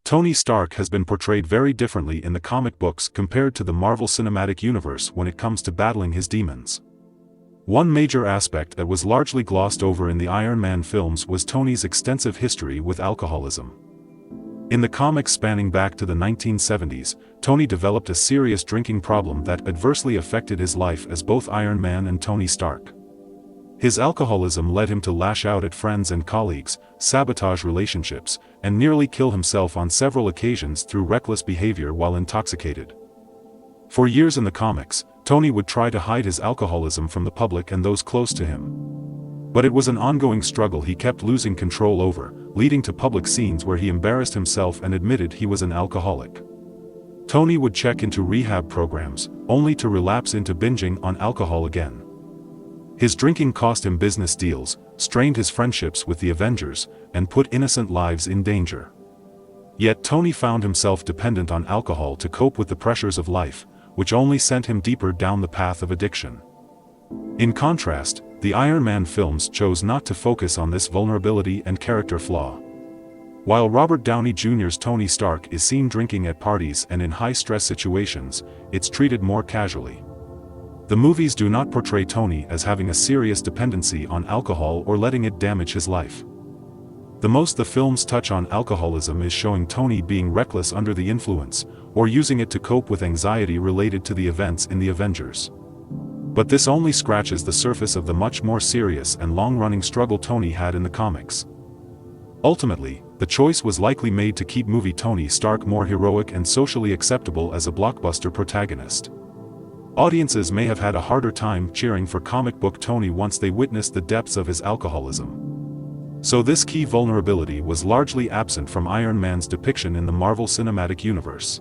Tony Stark has been portrayed very differently in the comic books compared to the Marvel Cinematic Universe when it comes to battling his demons. One major aspect that was largely glossed over in the Iron Man films was Tony's extensive history with alcoholism. In the comics spanning back to the 1970s, Tony developed a serious drinking problem that adversely affected his life as both Iron Man and Tony Stark. His alcoholism led him to lash out at friends and colleagues, sabotage relationships, and nearly kill himself on several occasions through reckless behavior while intoxicated. For years in the comics, Tony would try to hide his alcoholism from the public and those close to him. But it was an ongoing struggle he kept losing control over, leading to public scenes where he embarrassed himself and admitted he was an alcoholic. Tony would check into rehab programs, only to relapse into binging on alcohol again. His drinking cost him business deals, strained his friendships with the Avengers, and put innocent lives in danger. Yet Tony found himself dependent on alcohol to cope with the pressures of life, which only sent him deeper down the path of addiction. In contrast, the Iron Man films chose not to focus on this vulnerability and character flaw. While Robert Downey Jr.'s Tony Stark is seen drinking at parties and in high-stress situations, it's treated more casually. The movies do not portray Tony as having a serious dependency on alcohol or letting it damage his life. The most the films touch on alcoholism is showing Tony being reckless under the influence, or using it to cope with anxiety related to the events in the Avengers. But this only scratches the surface of the much more serious and long-running struggle Tony had in the comics. Ultimately, the choice was likely made to keep movie Tony Stark more heroic and socially acceptable as a blockbuster protagonist. Audiences may have had a harder time cheering for comic book Tony once they witnessed the depths of his alcoholism. So this key vulnerability was largely absent from Iron Man's depiction in the Marvel Cinematic Universe.